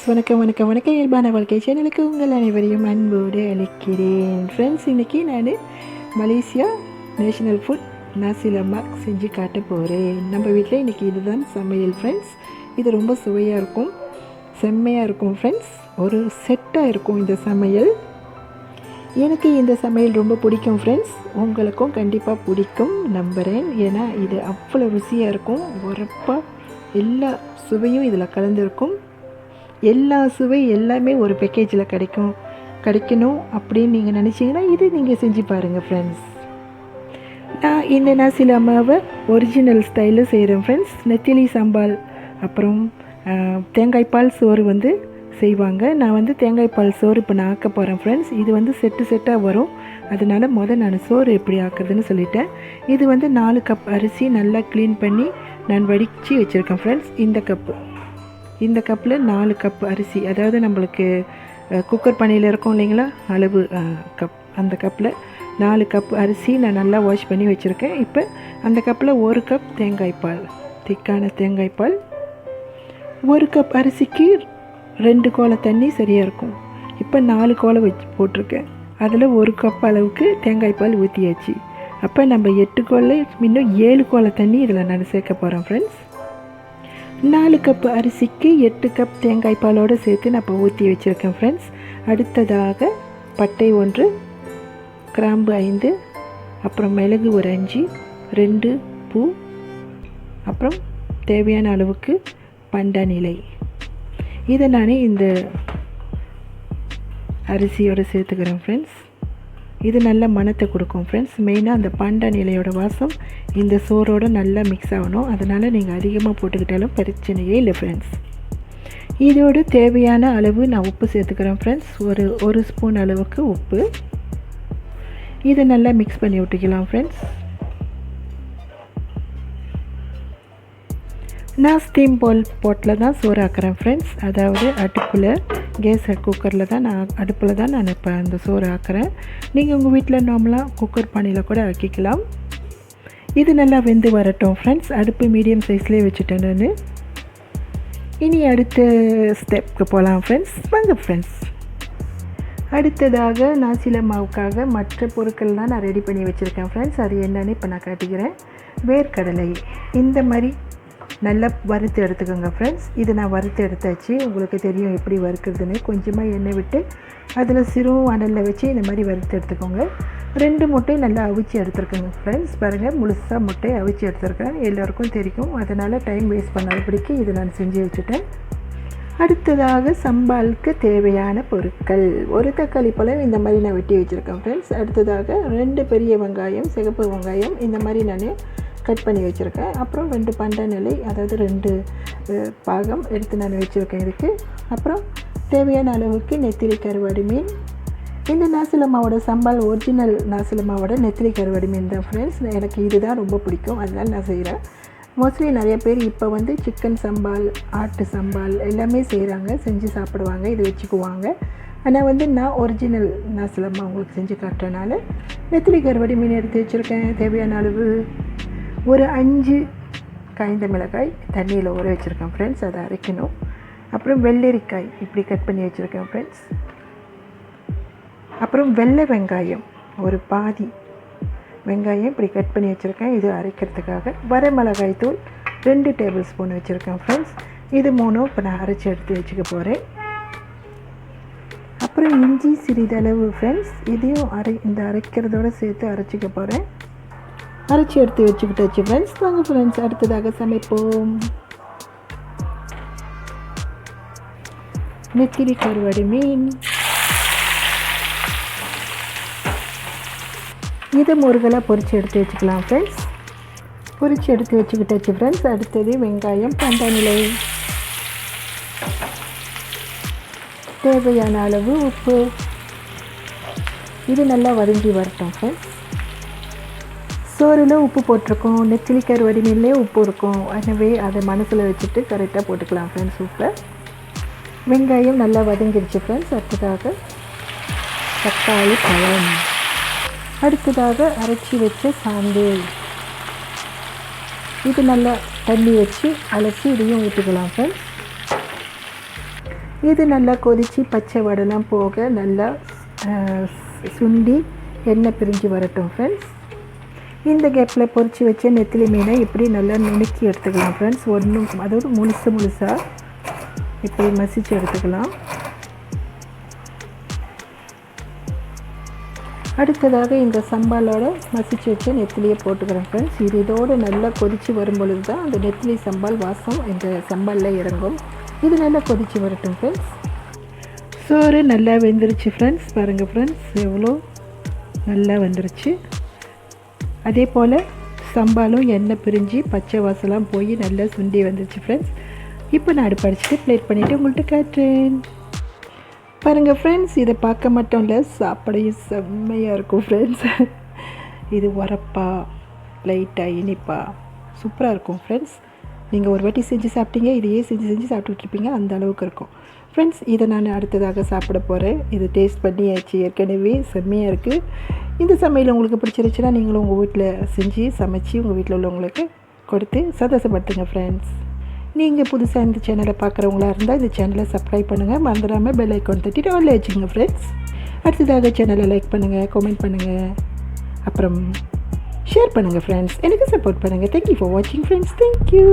வணக்கம் இயல்பான வாழ்க்கை சேனலுக்கு உங்கள் அனைவரையும் அன்போடு அழைக்கிறேன். ஃப்ரெண்ட்ஸ், இன்றைக்கி நான் மலேசியா நேஷ்னல் ஃபுட் நாசி லெமாக் செஞ்சு காட்ட போகிறேன். நம்ம வீட்டில் இன்றைக்கி இதுதான் சமையல் ஃப்ரெண்ட்ஸ். இது ரொம்ப சுவையாக இருக்கும், செம்மையாக இருக்கும் ஃப்ரெண்ட்ஸ். ஒரு செட்டாக இருக்கும் இந்த சமையல். எனக்கு இந்த சமையல் ரொம்ப பிடிக்கும் ஃப்ரெண்ட்ஸ். உங்களுக்கும் கண்டிப்பாக பிடிக்கும் நம்புகிறேன். ஏன்னா இது அவ்வளோ ருசியாக இருக்கும். உரப்பாக எல்லா சுவையும் இதில் கலந்துருக்கும். எல்லா சுவை எல்லாமே ஒரு பேக்கேஜில் கிடைக்கணும் அப்படின்னு நீங்கள் நினச்சிங்கன்னா இது நீங்கள் செஞ்சு பாருங்கள் ஃப்ரெண்ட்ஸ். நான் இந்த நாசி லெமாவை ஒரிஜினல் ஸ்டைலில் செய்கிறேன் ஃப்ரெண்ட்ஸ். நெத்திலி சாம்பால் அப்புறம் தேங்காய்பால் சோறு செய்வாங்க. நான் தேங்காய்பால் சோறு இப்போ நான் ஆக்க போகிறேன் ஃப்ரெண்ட்ஸ். இது செட்டாக வரும். அதனால் நான் சோறு எப்படி ஆக்குறதுன்னு சொல்லிட்டேன். இது 4 கப் அரிசி நல்லா க்ளீன் பண்ணி நான் வடித்து வச்சுருக்கேன் ஃப்ரெண்ட்ஸ். இந்த கப்பில் 4 கப் அரிசி, அதாவது நம்மளுக்கு குக்கர் பானையில் இருக்கும் இல்லைங்களா அளவு கப், அந்த கப்பில் 4 கப் அரிசி நான் நல்லா வாஷ் பண்ணி வச்சுருக்கேன். இப்போ அந்த கப்பில் 1 கப் தேங்காய்பால், திக்கான தேங்காய்பால். 1 கப் அரிசிக்கு 2 கோலை தண்ணி சரியாக இருக்கும். இப்போ 4 கோலை போட்டிருக்கேன். அதில் 1 கப் அளவுக்கு தேங்காய்பால் ஊற்றியாச்சு. அப்போ நம்ம 8 கோலை இன்னும் 7 கோலை தண்ணி இதில் நான் சேர்க்க போகிறேன் ஃப்ரெண்ட்ஸ். 4 கப் அரிசிக்கு 8 கப் தேங்காய்பாலோடு சேர்த்து நான் இப்போ ஊற்றி வச்சுருக்கேன் ஃப்ரெண்ட்ஸ். அடுத்ததாக பட்டை 1, கிராம்பு 5, அப்புறம் மிளகு ஒரு 5, 2 பூ, அப்புறம் தேவையான அளவுக்கு பண்டான் இலை. இதை நான் இந்த அரிசியோடு சேர்த்துக்கிறேன் ஃப்ரெண்ட்ஸ். இது நல்ல மணத்தை கொடுக்கும் ஃப்ரெண்ட்ஸ். மெயினாக அந்த பண்டான் இலையோட வாசம் இந்த சோறோடு நல்லா மிக்ஸ் ஆகணும். அதனால் நீங்கள் அதிகமாக போட்டுக்கிட்டாலும் பிரச்சனையே இல்லை ஃப்ரெண்ட்ஸ். இதோடு தேவையான அளவு நான் உப்பு சேர்த்துக்கிறேன் ஃப்ரெண்ட்ஸ். ஒரு ஸ்பூன் அளவுக்கு உப்பு. இதை நல்லா மிக்ஸ் பண்ணி விட்டுக்கலாம் ஃப்ரெண்ட்ஸ். நான் ஸ்டீம் போட்டில் தான் சோறு ஆக்குறேன் ஃப்ரெண்ட்ஸ். அதாவது கேஸ் குக்கரில் தான் நான் இப்போ அந்த சோறு ஆக்குறேன். நீங்கள் உங்கள் வீட்டில் நார்மலாக குக்கர் பானையில் கூட ஆக்கிக்கலாம். இது நல்லா வெந்து வரட்டும் ஃப்ரெண்ட்ஸ். அடுப்பு மீடியம் சைஸ்லேயே வச்சுட்டேன் நான். இனி அடுத்த ஸ்டெப்புக்கு போகலாம் ஃப்ரெண்ட்ஸ். வாங்க ஃப்ரெண்ட்ஸ். அடுத்ததாக நாசி லெமாவுக்காக மற்ற பொருட்கள்லாம் நான் ரெடி பண்ணி வச்சுருக்கேன் ஃப்ரெண்ட்ஸ். அது என்னன்னு இப்போ நான் காட்டிக்கிறேன். வேர்க்கடலை இந்த மாதிரி நல்லா வறுத்து எடுத்துக்கோங்க ஃப்ரெண்ட்ஸ். இது நான் வறுத்து எடுத்தாச்சு. உங்களுக்கு தெரியும் எப்படி வறுக்கிறதுன்னு. கொஞ்சமாக எண்ணெய் விட்டு அதில் சிறு அனலில் வச்சு இந்த மாதிரி வறுத்து எடுத்துக்கோங்க. 2 முட்டை நல்லா அவிச்சு எடுத்துருக்கோங்க ஃப்ரெண்ட்ஸ். பாருங்கள், முழுசாக முட்டை அவிச்சு எடுத்துருக்கேன். எல்லோருக்கும் தெரியும். அதனால் டைம் வேஸ்ட் பண்ணாதபடிக்கு இது நான் செஞ்சு வச்சுட்டேன். அடுத்ததாக சம்பாலுக்கு தேவையான பொருட்கள். ஒரு தக்காளி பழம் இந்த மாதிரி நான் வெட்டி வச்சுருக்கேன் ஃப்ரெண்ட்ஸ். அடுத்ததாக 2 பெரிய வெங்காயம், சிகப்பு வெங்காயம் இந்த மாதிரி நான் கட் பண்ணி வச்சுருக்கேன். அப்புறம் 2 பண்டான் இலை, அதாவது 2 பாகம் எடுத்து நான் வச்சுருக்கேன் இதுக்கு. அப்புறம் தேவையான அளவுக்கு நெத்திலி கருவாடு மீன். இந்த நாசி லெமாவோட சம்பால் ஒரிஜினல் நாசி லெமாவோட நெத்திலி கருவாடு மீன் தான் ஃப்ரெண்ட்ஸ். எனக்கு இதுதான் ரொம்ப பிடிக்கும், அதனால் நான் செய்கிறேன். மோஸ்ட்லி நிறைய பேர் இப்போ சிக்கன் சம்பால், ஆட்டு சம்பால் எல்லாமே செய்கிறாங்க, செஞ்சு சாப்பிடுவாங்க, இது வச்சுக்குவாங்க. ஆனால் நான் ஒரிஜினல் நாசி லெமா உங்களுக்கு செஞ்சு காட்டுறதுனால நெத்திலி கருவாடு மீன் எடுத்து வச்சுருக்கேன். தேவையான அளவு ஒரு 5 காய்ந்த மிளகாய் தண்ணியில் ஊற வச்சுருக்கேன் ஃப்ரெண்ட்ஸ். அதை அரைக்கணும். அப்புறம் வெள்ளரிக்காய் இப்படி கட் பண்ணி வச்சுருக்கேன் ஃப்ரெண்ட்ஸ். அப்புறம் வெள்ளை வெங்காயம் ஒரு பாதி வெங்காயம் இப்படி கட் பண்ணி வச்சுருக்கேன், இது அரைக்கிறதுக்காக. வரமிளகாய் தூள் 2 டேபிள் ஸ்பூன் வச்சுருக்கேன் ஃப்ரெண்ட்ஸ். இது 3 இப்போ நான் அரைச்சி எடுத்து வச்சுக்க போகிறேன். அப்புறம் இஞ்சி சிறிதளவு ஃப்ரெண்ட்ஸ். இதையும் இந்த அரைக்கிறதோடு சேர்த்து அரைச்சிக்க போகிறேன். அரைச்சி எடுத்து வச்சுக்கிட்டாச்சு ஃப்ரெண்ட்ஸ். வாங்க ஃப்ரெண்ட்ஸ், அடுத்ததாக சமைப்போம். நெத்திலி கருவாடு மீன் இதை முருகலாக பொரித்து எடுத்து வச்சுக்கலாம் ஃப்ரெண்ட்ஸ். பொரித்து எடுத்து வச்சுக்கிட்டாச்சு ஃப்ரெண்ட்ஸ். அடுத்தது வெங்காயம், பண்டான் இலை, தேவையான அளவு உப்பு. இது நல்லா வதங்கி வரட்டும் ஃப்ரெண்ட்ஸ். சோறில் உப்பு போட்டிருக்கோம், நெத்திலி கருவாடு மீன்லேயே உப்பு இருக்கும். எனவே அதை மனசில் வச்சுட்டு கரெக்டாக போட்டுக்கலாம் ஃப்ரெண்ட்ஸ் உப்பை. வெங்காயம் நல்லா வதங்கிடுச்சு ஃப்ரெண்ட்ஸ். அடுத்ததாக தக்காளி பழம். அடுத்ததாக அரைச்சி வச்ச சாந்து. இது நல்லா தண்ணி வச்சு அலசி இதையும் ஊற்றிக்கலாம் ஃப்ரெண்ட்ஸ். இது நல்லா கொதித்து பச்சை வடைலாம் போக நல்லா சுண்டி எண்ணெய் பிரிஞ்சு வரட்டும் ஃப்ரெண்ட்ஸ். இந்த கேப்பில் பொரித்து வச்ச நெத்திலி மீனை இப்படி நல்லா நுணுக்கி எடுத்துக்கலாம் ஃப்ரெண்ட்ஸ். அதோடு முழுசாக இப்படி மசிச்சு எடுத்துக்கலாம். அடுத்ததாக இந்த சம்பாலோட மசிச்சு வச்ச நெத்திலியை போட்டுக்கிறேன் ஃப்ரெண்ட்ஸ். இதோடு நல்லா கொதித்து வரும் பொழுது தான் அந்த நெத்திலி சம்பால் வாசம் இந்த சம்பாலில் இறங்கும். இது நல்லா கொதித்து வரட்டும் ஃப்ரெண்ட்ஸ். சோறு நல்லா வெந்துருச்சு ஃப்ரெண்ட்ஸ். பாருங்கள் ஃப்ரெண்ட்ஸ், எவ்வளோ நல்லா வெந்துருச்சு. அதே போல் சம்பாலும் எண்ணெய் பிரிஞ்சு பச்சை வாசலாம் போய் நல்லா சுண்டி வந்துருச்சு ஃப்ரெண்ட்ஸ். இப்போ நான் அடுப்பு அடிச்சுட்டு ப்ளேட் பண்ணிவிட்டு உங்கள்கிட்ட காட்டுறேன். பாருங்கள் ஃப்ரெண்ட்ஸ், இதை பார்க்க மட்டும் இல்லை, சாப்பிடையும் செம்மையாக இருக்கும் ஃப்ரெண்ட்ஸ். இது உரப்பா லைட்டாக இனிப்பா சூப்பராக இருக்கும் ஃப்ரெண்ட்ஸ். நீங்கள் ஒரு வாட்டி செஞ்சு சாப்பிட்டீங்க, இதையே செஞ்சு சாப்பிட்டுட்ருப்பீங்க, அந்த அளவுக்கு இருக்கும் ஃப்ரெண்ட்ஸ். இதை நான் அடுத்ததாக சாப்பிட போகிறேன். இது டேஸ்ட் பண்ணியாச்சு, ஏற்கனவே செம்மையாக இருக்குது. இந்த சமையல் உங்களுக்கு பிடிச்சிருச்சுன்னா நீங்களும் உங்கள் வீட்டில் செஞ்சு சமைச்சு உங்கள் வீட்டில் உள்ளவங்களுக்கு கொடுத்து சந்தோஷப்படுத்துங்க ஃப்ரெண்ட்ஸ். நீங்கள் புதுசாக இந்த சேனலை பார்க்குறவங்களா இருந்தால் இந்த சேனலை சப்ஸ்கிரைப் பண்ணுங்கள், மறந்துடாமல் பெல் ஐக்கான் தட்டிட்டு ஆல்ல வச்சுங்க ஃப்ரெண்ட்ஸ். அடுத்ததாக சேனலை லைக் பண்ணுங்கள், கமெண்ட் பண்ணுங்கள், அப்புறம் ஷேர் பண்ணுங்கள் ஃப்ரெண்ட்ஸ். எனக்கு சப்போர்ட் பண்ணுங்கள். தேங்க்யூ ஃபார் வாட்சிங் ஃப்ரெண்ட்ஸ். தேங்க்யூ.